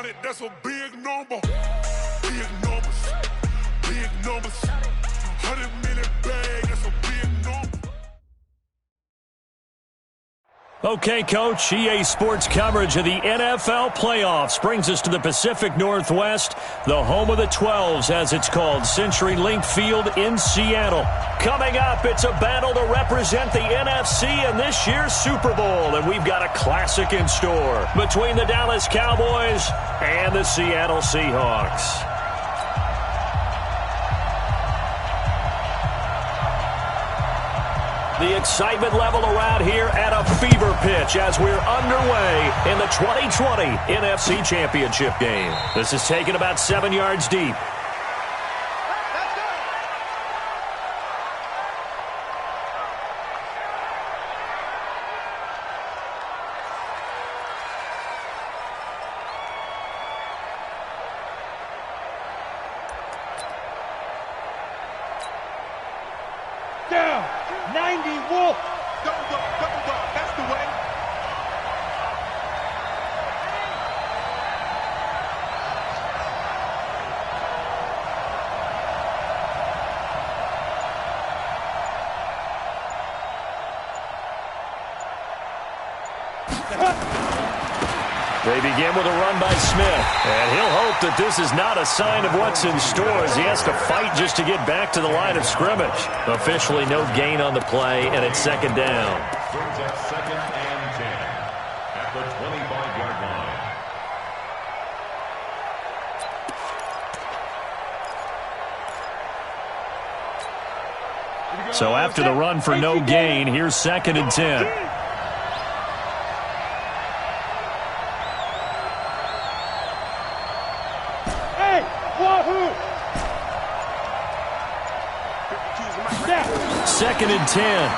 100, that's a big number. Big numbers, big numbers. 100 million bag, that's a big number. Okay, Coach, EA Sports coverage of the NFL playoffs brings us to the Pacific Northwest, the home of the 12s, as it's called, CenturyLink Field in Seattle. Coming up, it's a battle to represent the NFC in this year's Super Bowl, and we've got a classic in store between the Dallas Cowboys and the Seattle Seahawks. The excitement level around here at a fever pitch as we're underway in the 2020 NFC Championship game. This is taken about 7 yards deep. Down, 90 Wolf. Double dog, that's the way. They begin with a run by Smith, and he'll hope that this is not a sign of what's in store as he has to fight just to get back to the line of scrimmage. Officially no gain on the play, and it's second down. Brings up 2nd and 10 at the 25-yard line. So after the run for no gain, here's 2nd and 10. Second and 10. And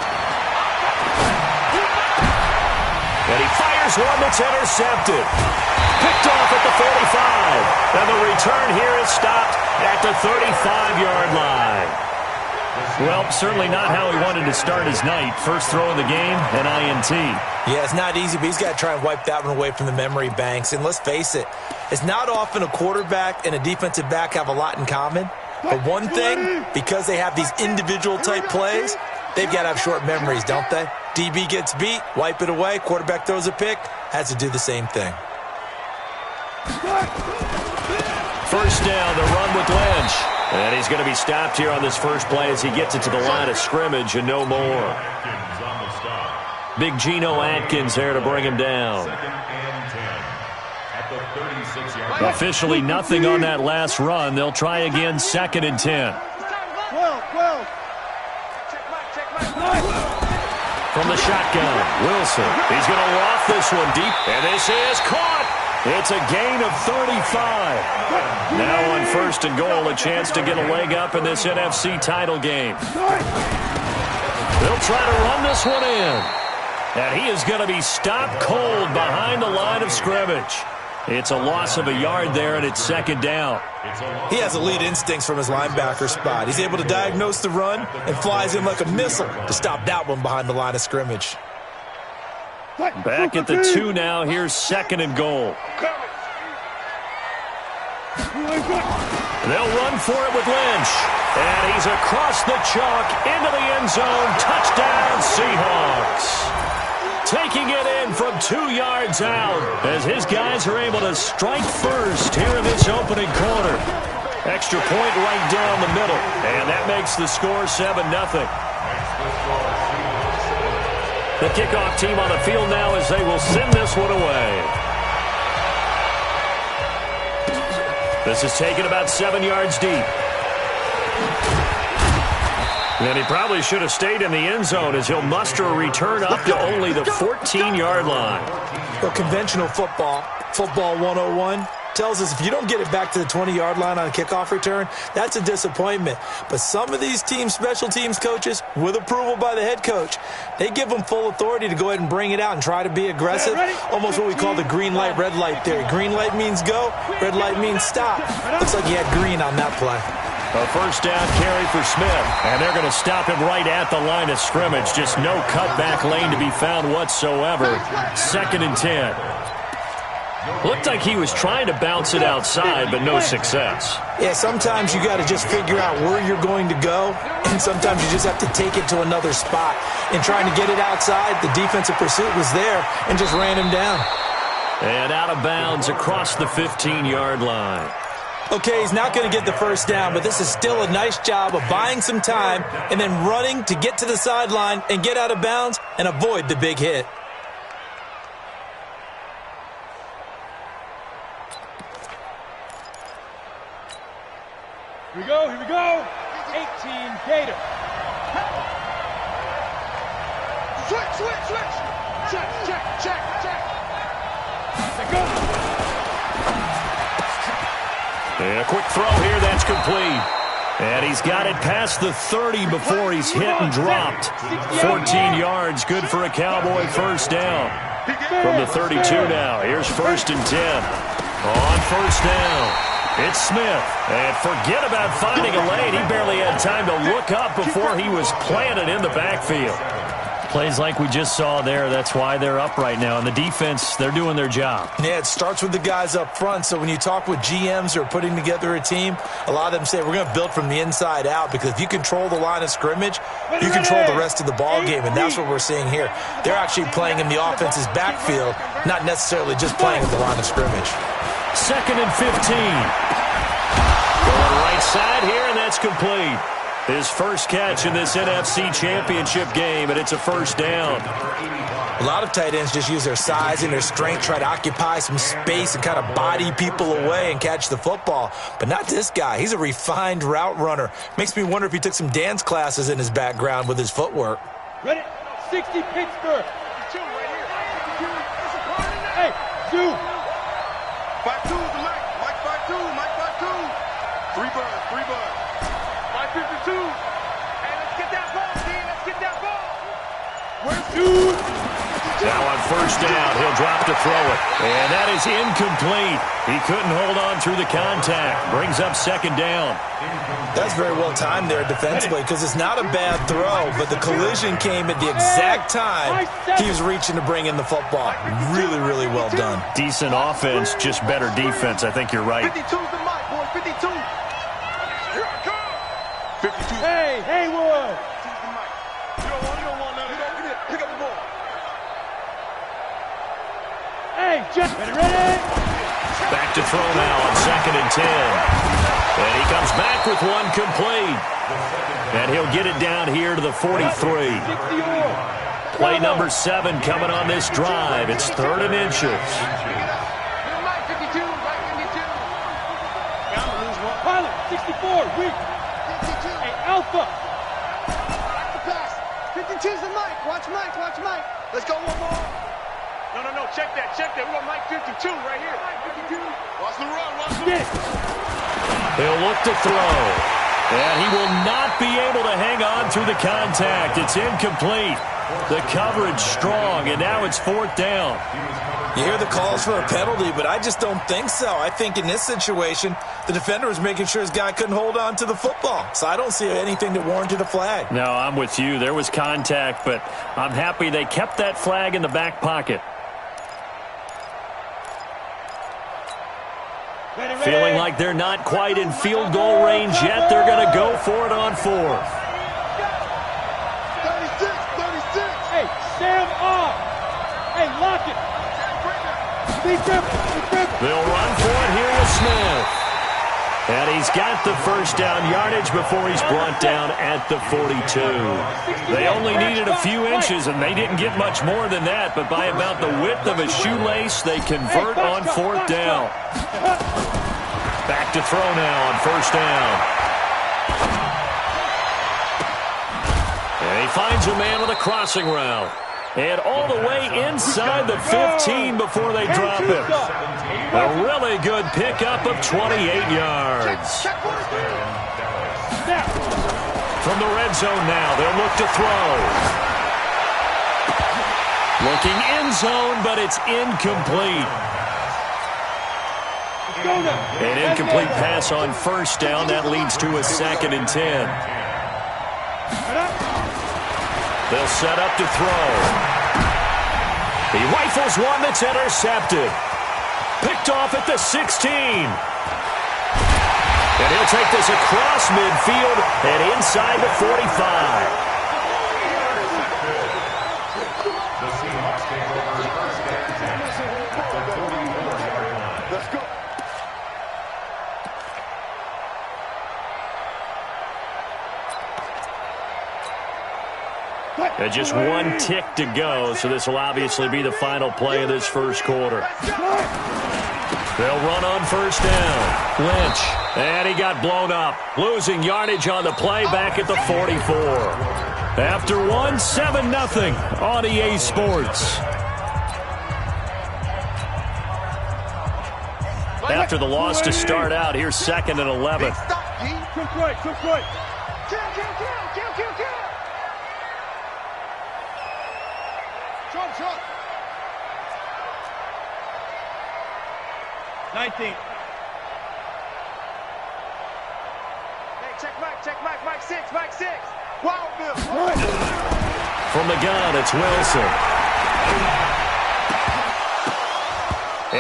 he fires one that's intercepted. Picked off at the 45. And the return here is stopped at the 35-yard line. Well, certainly not how he wanted to start his night. First throw of the game, an INT. Yeah, it's not easy, but he's got to try and wipe that one away from the memory banks. And let's face it, it's not often a quarterback and a defensive back have a lot in common. But one thing, because they have these individual-type plays, they've got to have short memories, don't they? DB gets beat, wipe it away, quarterback throws a pick, has to do the same thing. First down, the run with Lynch. And he's going to be stopped here on this first play as he gets it to the line of scrimmage and no more. Big Geno Atkins there to bring him down. Officially nothing on that last run. They'll try again, 2nd and 10. From the shotgun, Wilson. He's going to loft this one deep, and this is caught. It's a gain of 35. Now on 1st and goal, a chance to get a leg up in this NFC title game. They'll try to run this one in. And he is going to be stopped cold behind the line of scrimmage. It's a loss of a yard there, and it's 2nd down. He has elite instincts from his linebacker spot. He's able to diagnose the run and flies in like a missile to stop that one behind the line of scrimmage. Back at the 2 now. Here's 2nd and goal. They'll run for it with Lynch. And he's across the chalk into the end zone. Touchdown, Seahawks. Taking it in from 2 yards out as his guys are able to strike first here in this opening quarter. Extra point right down the middle, and that makes the score 7-0. The kickoff team on the field now as they will send this one away. This is taken about 7 yards deep. And he probably should have stayed in the end zone as he'll muster a return up to only the 14-yard line. Well, conventional football 101, tells us if you don't get it back to the 20-yard line on a kickoff return, that's a disappointment. But some of these teams, special teams coaches, with approval by the head coach, they give them full authority to go ahead and bring it out and try to be aggressive, almost what we call the green light, red light theory. Green light means go, red light means stop. Looks like he had green on that play. A first down carry for Smith, and they're going to stop him right at the line of scrimmage. Just no cutback lane to be found whatsoever. 2nd and 10. Looked like he was trying to bounce it outside, but no success. Yeah, sometimes you got to just figure out where you're going to go, and sometimes you just have to take it to another spot. In trying to get it outside, the defensive pursuit was there and just ran him down. And out of bounds across the 15-yard line. Okay, he's not going to get the first down, but this is still a nice job of buying some time and then running to get to the sideline and get out of bounds and avoid the big hit. Here we go, here we go. 18 Gator. Switch. Check. Let go. And a quick throw here, that's complete. And he's got it past the 30 before he's hit and dropped. 14 yards, good for a Cowboy first down. From the 32 now, here's 1st and 10. On first down. It's Smith, and forget about finding a lane. He barely had time to look up before he was planted in the backfield. Plays like we just saw there, that's why they're up right now. And the defense, they're doing their job. Yeah, it starts with the guys up front. So when you talk with GMs who are putting together a team, a lot of them say we're going to build from the inside out, because if you control the line of scrimmage, you control the rest of the ball game, and that's what we're seeing here. They're actually playing in the offense's backfield, not necessarily just playing at the line of scrimmage. 2nd and 15. Going right side here, and that's complete. His first catch in this NFC Championship game, and it's a first down. A lot of tight ends just use their size and their strength, try to occupy some space and kind of body people away and catch the football. But not this guy. He's a refined route runner. Makes me wonder if he took some dance classes in his background with his footwork. Ready? 60 Pittsburgh. Hey, Zoo. 5-2 is the Mike. Mike 5-2. Mike 5-2. 3 birds. 5-52. Hey, let's get that ball, D. Let's get that ball. Where's Zoo? Now on first down, he'll drop to throw it. And that is incomplete. He couldn't hold on through the contact. Brings up 2nd down. That's very well timed there defensively, because it's not a bad throw, but the collision came at the exact time he was reaching to bring in the football. Really, really well done. Decent offense, just better defense. I think you're right. 52's the Mike, boy. 52. Here I come. 52. Hey, Haywood. You don't want none of that. Pick up the ball. Hey, just ready. Back to throw now on 2nd and 10. And he comes back with one complete. And he'll get it down here to the 43. Play number 7 coming on this drive. It's 3rd and inches. Pilot, 64, weak. Hey, Alpha. 52's the Mike. Watch Mike. Let's go one more. No. Check that. We got Mike 52 right here. Mike 52. Watch the run. Get it. He'll look to throw. And he will not be able to hang on through the contact. It's incomplete. The coverage strong, and now it's 4th down. You hear the calls for a penalty, but I just don't think so. I think in this situation, the defender was making sure his guy couldn't hold on to the football. So I don't see anything that warranted a flag. No, I'm with you. There was contact, but I'm happy they kept that flag in the back pocket. Feeling like they're not quite in field goal range yet. They're going to go for it on 4th. 36. Hey, Sam off. Hey, lock it. Be careful. They'll run for it here with Smith. And he's got the first down yardage before he's brought down at the 42. They only needed a few inches, and they didn't get much more than that. But by about the width of a shoelace, they convert on 4th down. Back to throw now on first down. And he finds a man with a crossing route. And all the way inside the 15 before they drop him. A really good pickup of 28 yards. From the red zone now, they'll look to throw. Looking end zone, but it's incomplete. An incomplete pass on first down. That leads to a 2nd and 10. They'll set up to throw. He rifles one that's intercepted. Picked off at the 16. And he'll take this across midfield and inside the 45. The Seahawks take over first and 10 at the 44-yard line. Let's go. And just one tick to go, so this will obviously be the final play of this first quarter. They'll run on first down. Lynch. And he got blown up. Losing yardage on the play back at the 44. After one, 7-0 on EA Sports. After the loss to start out, here's 2nd and 11. Took right, took right. Kill. Short. 19. Hey, check Mike 6. Wild Bill. From the gun, it's Wilson.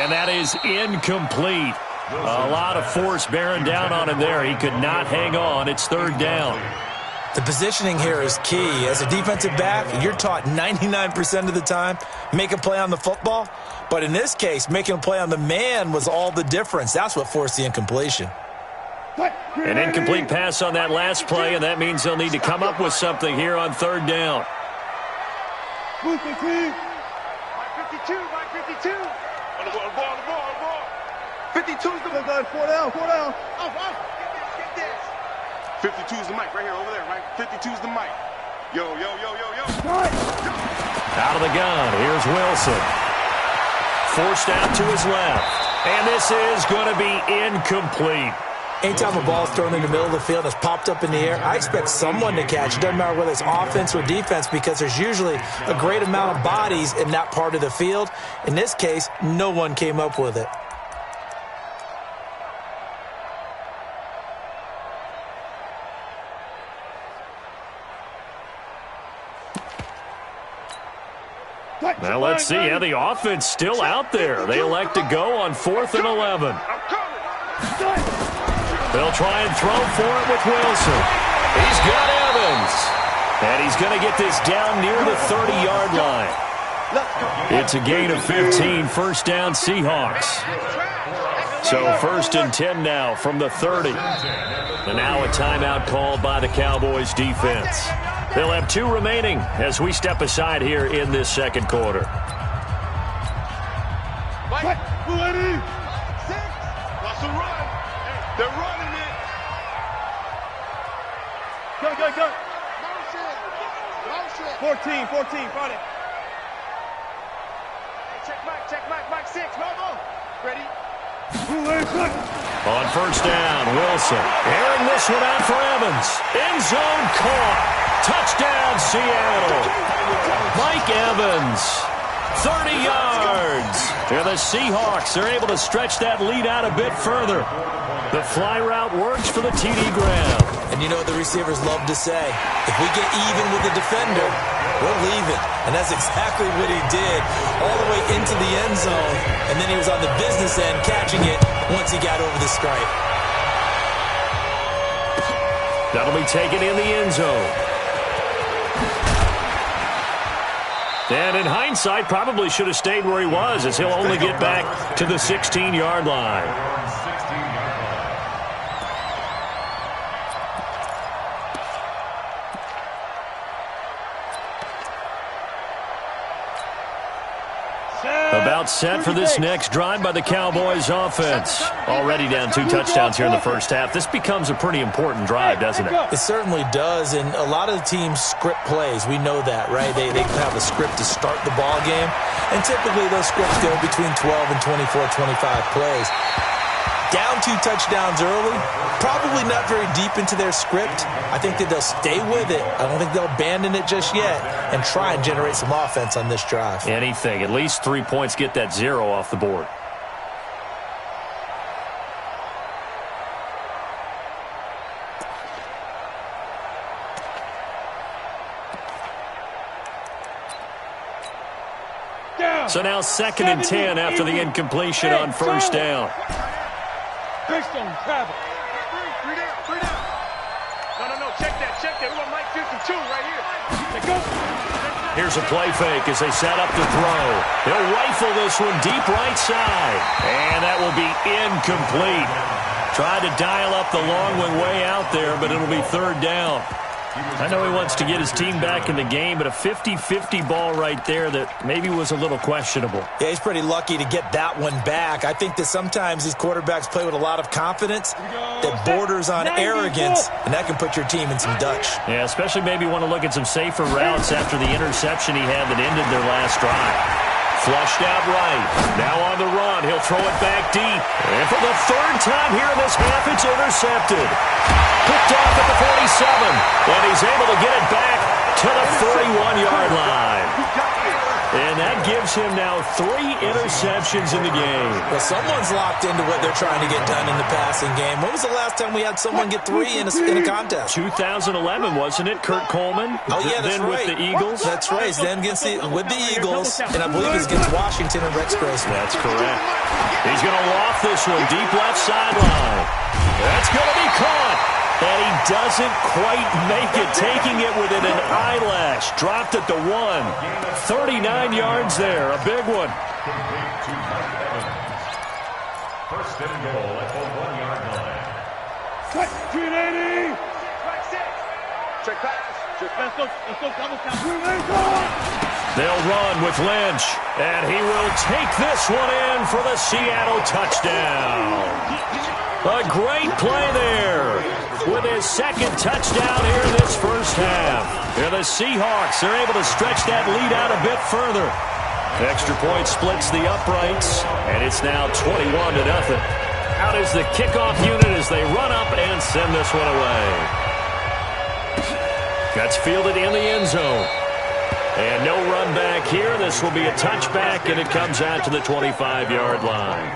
And that is incomplete. A lot of force bearing down on him there. He could not hang on. It's 3rd down. The positioning here is key. As a defensive back, you're taught 99% of the time, make a play on the football. But in this case, making a play on the man was all the difference. That's what forced the incompletion. An incomplete pass on that last play, and that means they'll need to come up with something here on 3rd down. Mike 52. On the ball. 52's the Four down. Get this. 52's the mic right here, over there, right? 52's the mic. Yo. Out of the gun, here's Wilson. Forced out to his left. And this is going to be incomplete. Anytime a ball is thrown in the middle of the field and it's popped up in the air, I expect someone to catch. It doesn't matter whether it's offense or defense because there's usually a great amount of bodies in that part of the field. In this case, no one came up with it. Now let's see how the offense still out there. They elect to go on 4th and 11. They'll try and throw for it with Wilson. He's got Evans. And he's going to get this down near the 30-yard line. It's a gain of 15, 1st down Seahawks. So 1st and 10 now from the 30. And now a timeout called by the Cowboys defense. They'll have 2 remaining as we step aside here in this 2nd quarter. Mike, watch the run. They're running it. Go. Motion. 14, fight it. Hey, check Mike 6. Ready? On 1st down, Wilson. Airing this one out for Evans. End zone caught. Touchdown, Seattle. Mike Evans, 30 yards. And the Seahawks are able to stretch that lead out a bit further. The fly route works for the TD grab. And you know what the receivers love to say? If we get even with the defender, we'll leave it. And that's exactly what he did all the way into the end zone. And then he was on the business end catching it once he got over the stripe. That'll be taken in the end zone. And in hindsight, probably should have stayed where he was as he'll only get back to the 16-yard line. About set for this next drive by the Cowboys offense. Already down 2 touchdowns here in the first half. This becomes a pretty important drive, doesn't it? It certainly does, and a lot of the teams script plays. We know that, right? They have a script to start the ball game, and typically those scripts go between 12 and 24, 25 plays. Down 2 touchdowns early, probably not very deep into their script. I think that they'll stay with it. I don't think they'll abandon it just yet and try and generate some offense on this drive. Anything. At least 3 points, get that 0 off the board. Down. So now 2nd and 10 after the incompletion on first down. Big stone, travel. Three down. No, check that. We want Mike 52 right here. Let's go. Here's a play fake as they set up to throw. He'll rifle this one deep right side. And that will be incomplete. Tried to dial up the long one way out there, but it'll be 3rd down. I know he wants to get his team back in the game, but a 50-50 ball right there that maybe was a little questionable. Yeah, he's pretty lucky to get that one back. I think that sometimes these quarterbacks play with a lot of confidence that borders on arrogance, and that can put your team in some Dutch. Yeah, especially maybe want to look at some safer routes after the interception he had that ended their last drive. Flushed out right. Now on the run. He'll throw it back deep. And for the 3rd time here in this half, it's intercepted. Picked off at the 47. And he's able to get it back to the 31-yard line. And that gives him now 3 interceptions in the game. Well, someone's locked into what they're trying to get done in the passing game. When was the last time we had someone get 3 in a contest? 2011, wasn't it? Kurt Coleman? Oh, yeah, that's then right. with the Eagles? That's right. Then with the Eagles, and I believe it's against Washington and Rex Grossman. That's correct. He's going to loft this one deep left sideline. That's going to be caught. And he doesn't quite make it, taking it within an eyelash. Dropped at the 1. 39 yards there, a big one. First and goal at the 1-yard line. Cut, 380. Check pass. Let's go, double count. 380. They'll run with Lynch, and he will take this one in for the Seattle touchdown. A great play there with his 2nd touchdown here in this first half. Here the Seahawks are able to stretch that lead out a bit further. Extra point splits the uprights, and it's now 21-0. Out is the kickoff unit as they run up and send this one away. That's fielded in the end zone. And no run back here. This will be a touchback, and it comes out to the 25-yard line.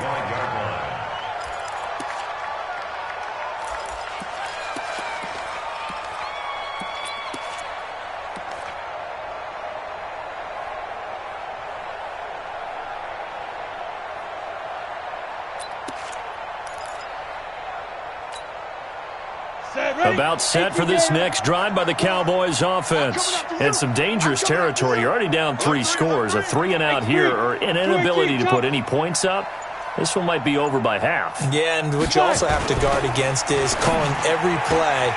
About set for this next drive by the Cowboys offense. And some dangerous territory. You're already down 3 scores. A 3-and-out here or an inability to put any points up. This one might be over by half. Yeah, and what you also have to guard against is calling every play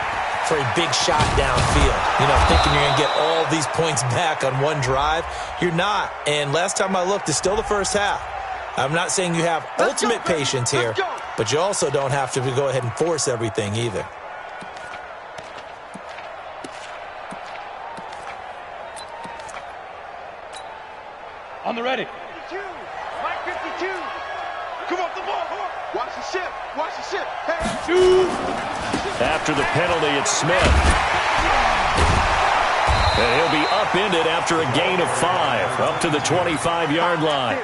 for a big shot downfield. You know, thinking you're going to get all these points back on one drive. You're not. And last time I looked, it's still the first half. I'm not saying you have ultimate patience here, but you also don't have to go ahead and force everything either. On the ready. 52. Mike 52. Come off the ball. Watch the ship. Hey. Shoot. After the penalty, it's Smith. And he'll be upended after a gain of 5, up to the 25-yard line.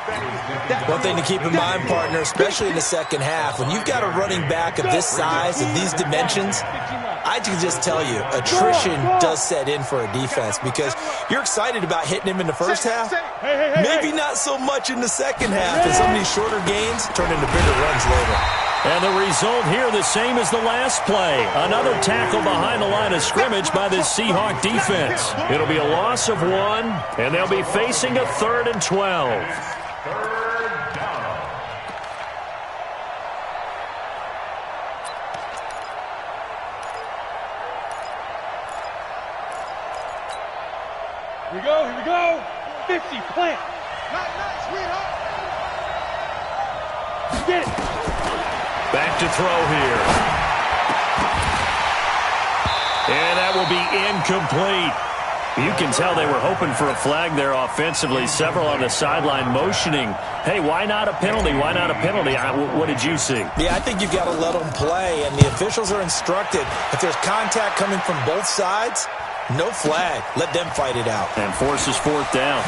One thing to keep in mind, partner, especially in the second half, when you've got a running back of this size, of these dimensions, I can just tell you, attrition does set in for a defense because you're excited about hitting him in the first half. Maybe not so much in the second half, and some of these shorter gains turn into bigger runs later. And the result here the same as the last play. Another tackle behind the line of scrimmage by this Seahawk defense. It'll be a loss of 1, and they'll be facing a 3rd and 12. Third down. Here we go. 50, plant. Nice, sweetheart. Get it. Back to throw here. And that will be incomplete. You can tell they were hoping for a flag there offensively. Several on the sideline motioning, hey, why not a penalty? Why not a penalty? What did you see? Yeah, I think you've got to let them play, and the officials are instructed. If there's contact coming from both sides, no flag. Let them fight it out. And forces 4th down.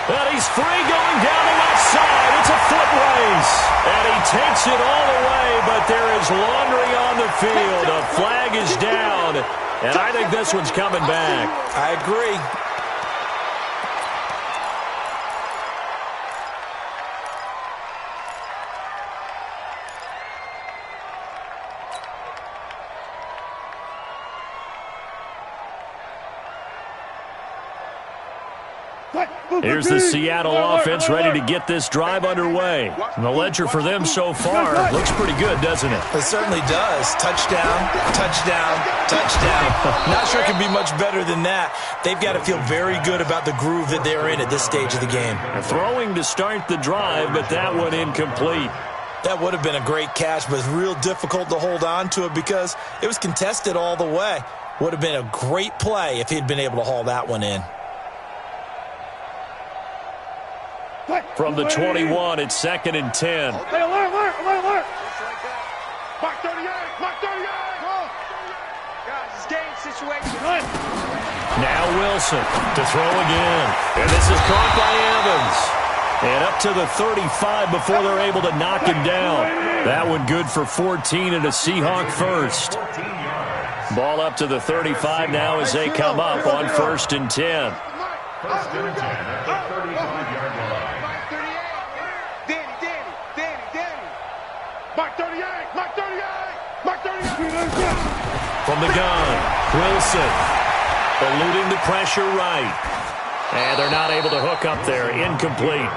And he's free going down the left side. it's a foot race. And he takes it all the way, but there is laundry on the field. A flag is down, and I think this one's coming back. I agree. Here's the Seattle offense ready to get this drive underway. And the ledger for them so far looks pretty good, doesn't it? It certainly does. Touchdown, touchdown, touchdown. Not sure it can be much better than that. They've got to feel very good about the groove that they're in at this stage of the game. Throwing to start the drive, but that one incomplete. That would have been a great catch, but it's real difficult to hold on to it because it was contested all the way. Would have been a great play if he'd been able to haul that one in. From the 21, it's 2nd and 10. Hey, alert. Mark 38, Mark 38. Guys, it's game situation. Now Wilson to throw again. And this is caught by Evans. And up to the 35 before they're able to knock him down. That one good for 14 and a Seahawk first. Ball up to the 35 now as they come up on 1st and 10. First and 10 at the 35-yard line. Danny. Mark 38, Mark 38, Mark 38. From the gun, Wilson eluding the pressure right. And they're not able to hook up there. Incomplete.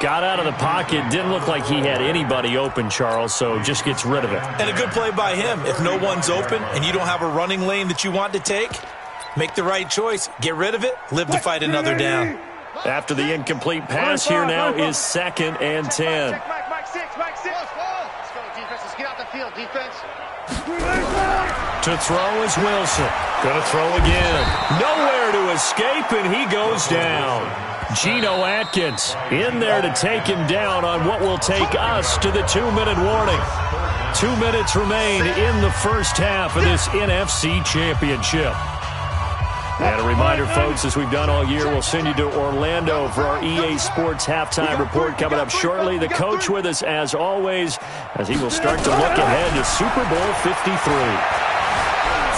Got out of the pocket. Didn't look like he had anybody open, Charles, so just gets rid of it. And a good play by him. If no one's open and you don't have a running lane that you want to take, make the right choice. Get rid of it. Live to fight another down. After the incomplete pass, here now is 2nd and 10. Mike 6. Let's go, defense. Let's get out the field, defense. To throw is Wilson. Gonna throw again. Nowhere to escape, and he goes down. Geno Atkins in there to take him down on what will take us to the 2-minute warning. 2 minutes remain in the first half of this NFC Championship. And a reminder, folks, as we've done all year, we'll send you to Orlando for our EA Sports halftime report coming up shortly. The coach with us, as always, as he will start to look ahead to Super Bowl 53.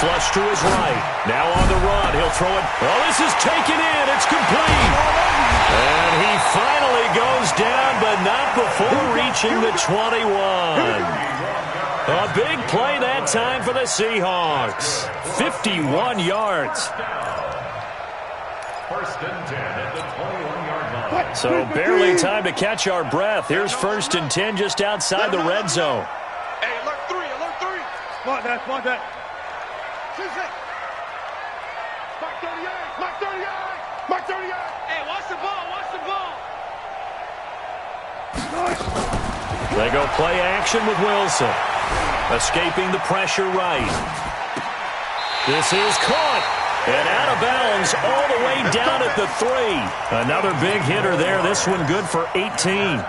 Flush to his right. Now on the run. He'll throw it. Oh, this is taken in. It's complete. And he finally goes down, but not before reaching the 21. A big play that time for the Seahawks. 51 yards. First and 10 at the 21-yard line. So barely time to catch our breath. Here's 1st and 10 just outside the red zone. Hey, alert 3. Spot that. Mark 38, Mark 38. Hey, watch the ball. They go play action with Wilson. Escaping the pressure right. This is caught. And out of bounds all the way down at the 3. Another big hitter there. This one good for 18.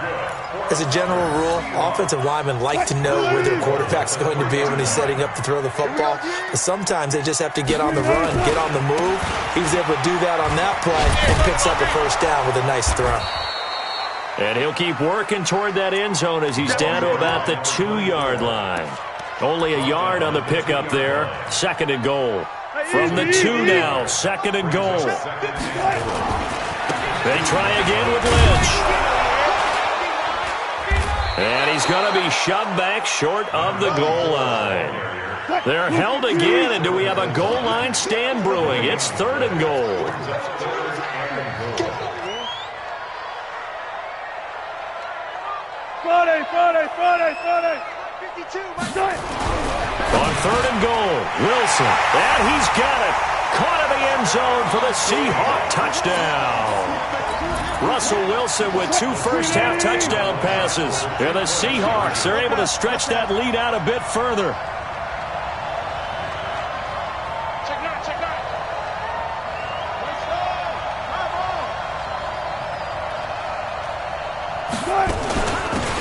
As a general rule, offensive linemen like to know where their quarterback's going to be when he's setting up to throw the football. But sometimes they just have to get on the run, get on the move. He was able to do that on that play and picks up a first down with a nice throw. And he'll keep working toward that end zone as he's down to about the 2-yard line. Only a yard on the pickup there. 2nd and goal. From the 2 now, 2nd and goal. They try again with Lynch. And he's going to be shoved back short of the goal line. They're held again, and do we have a goal line stand brewing? It's 3rd and goal. Friday. 52, On 3rd and goal, Wilson. And he's got it. Caught in the end zone for the Seahawk touchdown. Russell Wilson with 2 first-half touchdown passes. And the Seahawks are able to stretch that lead out a bit further.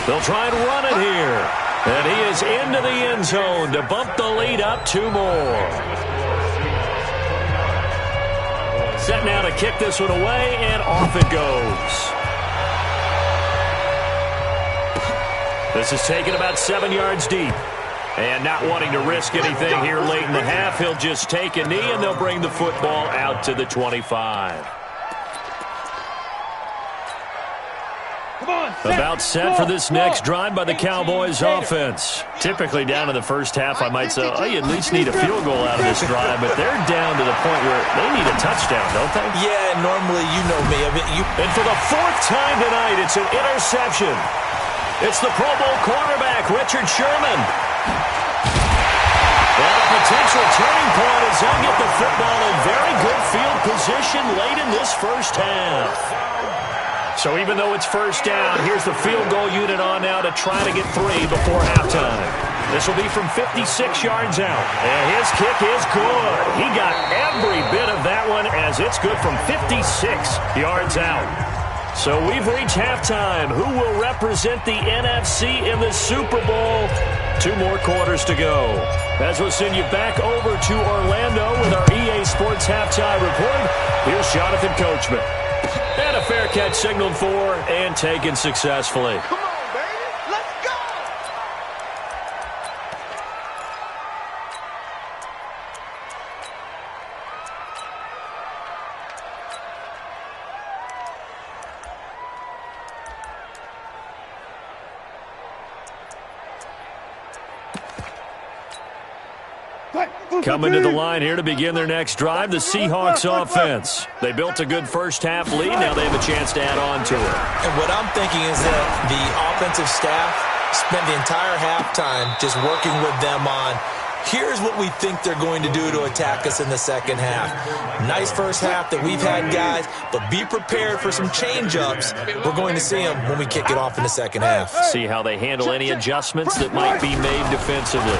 They'll try and run it here. And he is into the end zone to bump the lead up 2 more. Set now to kick this one away, and off it goes. This is taken about 7 yards deep. And not wanting to risk anything here late in the half, he'll just take a knee, and they'll bring the football out to the 25. About set for this next drive by the Cowboys offense. Typically down in the first half, I might say, oh, you at least need a field goal out of this drive, but they're down to the point where they need a touchdown, don't they? Yeah, normally, you know me. And for the fourth time tonight, it's an interception. It's the Pro Bowl cornerback, Richard Sherman. Well, a potential turning point as they'll get the football in very good field position late in this first half. So even though it's first down, here's the field goal unit on now to try to get 3 before halftime. This will be from 56 yards out. And his kick is good. He got every bit of that one as it's good from 56 yards out. So we've reached halftime. Who will represent the NFC in the Super Bowl? 2 more quarters to go. As we'll send you back over to Orlando with our EA Sports Halftime Report, here's Jonathan Coachman. And a fair catch signaled for and taken successfully. Come on, baby. Let's go. Coming to the line here to begin their next drive, the Seahawks offense. They built a good first-half lead. Now they have a chance to add on to it. And what I'm thinking is that the offensive staff spent the entire halftime just working with them on, here's what we think they're going to do to attack us in the second half. Nice first half that we've had, guys, but be prepared for some change-ups. We're going to see them when we kick it off in the second half. See how they handle any adjustments that might be made defensively.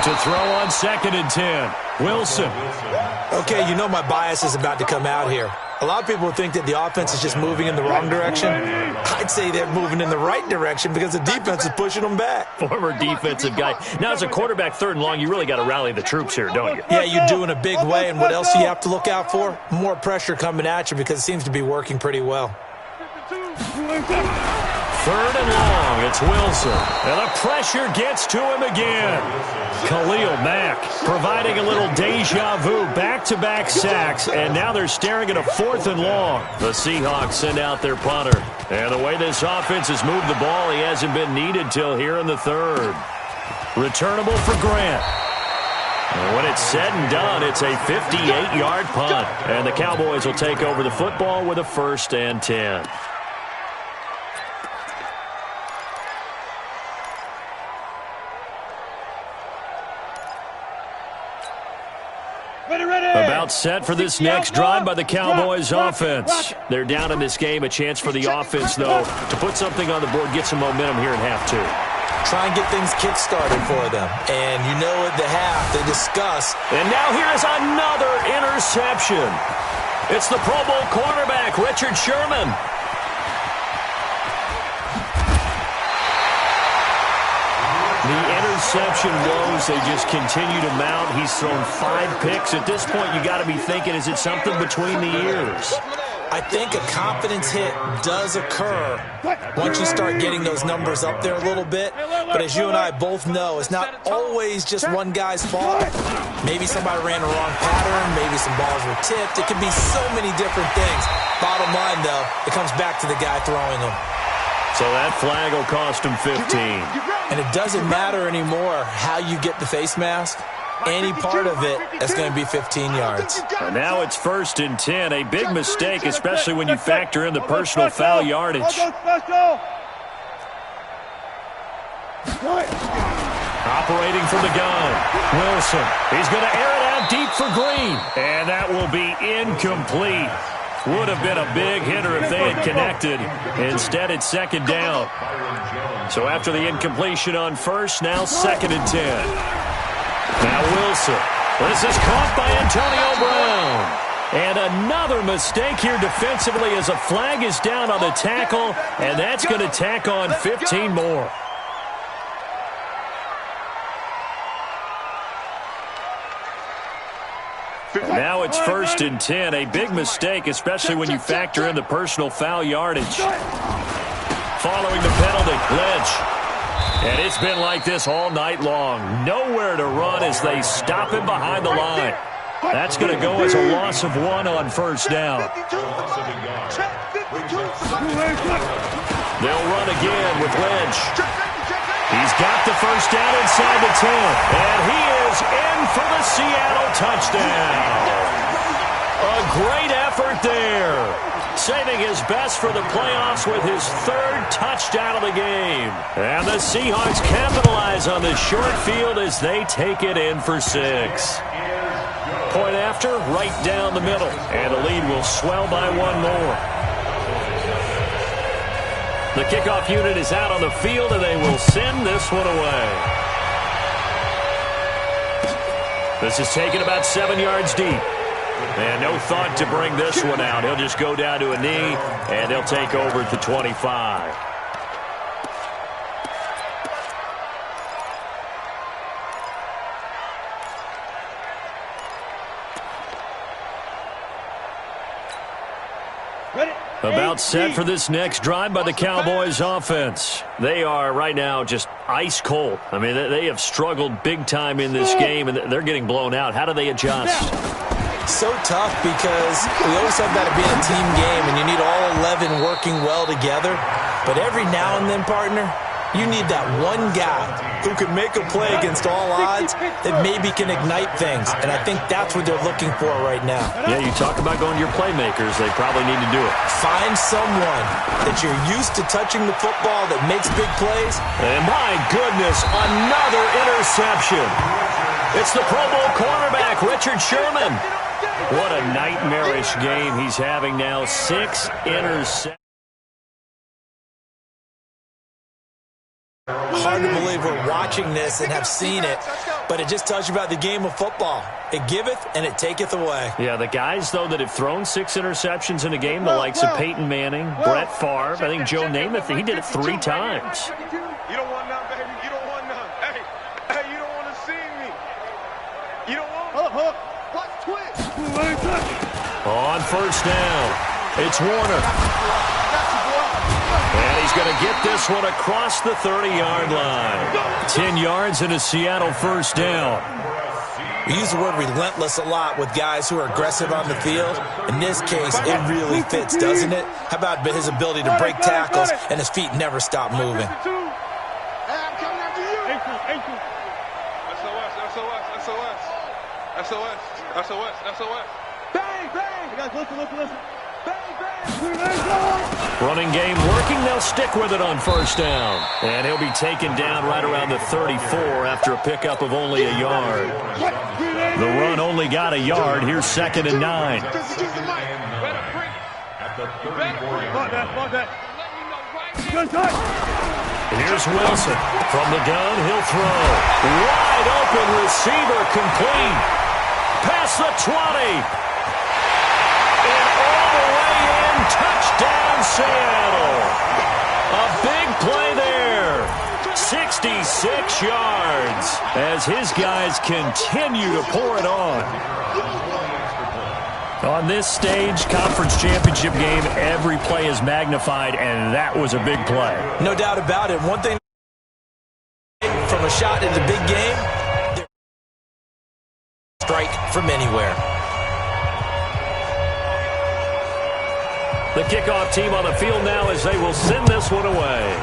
To throw on 2nd and 10, Wilson. Okay, you know my bias is about to come out here. A lot of people think that the offense is just moving in the wrong direction. I'd say they're moving in the right direction because the defense is pushing them back. Former defensive guy. Now, as a quarterback, 3rd and long, you really got to rally the troops here, don't you? Yeah, you do in a big way. And what else do you have to look out for? More pressure coming at you because it seems to be working pretty well. 3rd and long, it's Wilson. And the pressure gets to him again. Khalil Mack providing a little deja vu, back-to-back sacks, and now they're staring at a 4th and long. The Seahawks send out their punter. And the way this offense has moved the ball, he hasn't been needed till here in the 3rd. Returnable for Grant. And when it's said and done, it's a 58-yard punt. And the Cowboys will take over the football with a 1st and 10. About set for this next drive by the Cowboys offense. They're down in this game. A chance for the offense, though, to put something on the board, get some momentum here in half 2. Try and get things kick-started for them. And you know at the half, they discuss. And now here is another interception. It's the Pro Bowl cornerback, Richard Sherman. The interception woes, they just continue to mount. He's thrown 5 picks. At this point, you got to be thinking, is it something between the ears? I think a confidence hit does occur once you start getting those numbers up there a little bit. But as you and I both know, it's not always just one guy's fault. Maybe somebody ran the wrong pattern. Maybe some balls were tipped. It can be so many different things. Bottom line, though, it comes back to the guy throwing them. So that flag will cost him 15. And it doesn't matter anymore how you get the face mask. Any part of it, that's going to be 15 yards. And now it's 1st and 10. A big mistake, especially when you factor in the personal foul yardage. Operating from the gun, Wilson. He's going to air it out deep for Green. And that will be incomplete. Would have been a big hitter if they had connected. Instead, it's 2nd down. So after the incompletion on 1st, now 2nd and 10. Now Wilson. This is caught by Antonio Brown. And another mistake here defensively as a flag is down on the tackle, and that's going to tack on 15 more. And now it's 1st and 10. A big mistake, especially when you factor in the personal foul yardage. following the penalty. Lynch. And it's been like this all night long. Nowhere to run as they stop him behind the line. That's going to go as a loss of 1 on first down. They'll run again with Lynch. He's got the first down inside the 10. And he is in for the Seattle touchdown. A great effort there. Saving his best for the playoffs with his 3rd touchdown of the game. And the Seahawks capitalize on the short field as they take it in for 6. Point after, right down the middle. And the lead will swell by 1 more. The kickoff unit is out on the field, and they will send this one away. This is taken about 7 yards deep. And no thought to bring this one out. He'll just go down to a knee, and they'll take over at the 25. About set for this next drive by the Cowboys offense. They are right now just ice cold. I mean, they have struggled big time in this game, and they're getting blown out. How do they adjust? So tough because we always have that being a team game, and you need all 11 working well together. But every now and then, partner, you need that one guy who can make a play against all odds that maybe can ignite things. And I think that's what they're looking for right now. Yeah, you talk about going to your playmakers. They probably need to do it. Find someone that you're used to touching the football that makes big plays. And my goodness, another interception. It's the Pro Bowl cornerback, Richard Sherman. What a nightmarish game he's having now. 6 interceptions. Hard to believe we're watching this and have seen it, but it just tells you about the game of football. It giveth and it taketh away. Yeah, the guys, though, that have thrown 6 interceptions in a game, the likes of Peyton Manning, Brett Favre, I think Joe Namath, he did it 3 times. You don't want none, baby. You don't want none. Hey, you don't want to see me. You don't want Watch twitch. On first down, it's Warner. And he's going to get this one across the 30-yard line. 10 yards and a Seattle first down. We use the word relentless a lot with guys who are aggressive on the field. In this case, it really fits, doesn't it? How about his ability to break tackles and his feet never stop moving? SOS. Bang, bang. Guys, listen. Running game working. They'll stick with it on first down. And he'll be taken down right around the 34 after a pickup of only a yard. The run only got a yard. Here's 2nd and 9. Here's Wilson. From the gun, he'll throw. Wide open receiver complete. Past the 20. Touchdown, Seattle. A big play there. 66 yards as his guys continue to pour it on. On this stage, conference championship game, every play is magnified, and that was a big play. No doubt about it. One thing from a shot in the big game, strike from anywhere. The kickoff team on the field now as they will send this one away.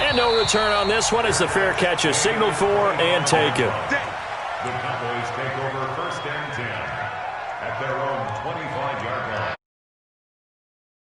And no return on this one as the fair catch is signaled for and taken. The Cowboys take over first down.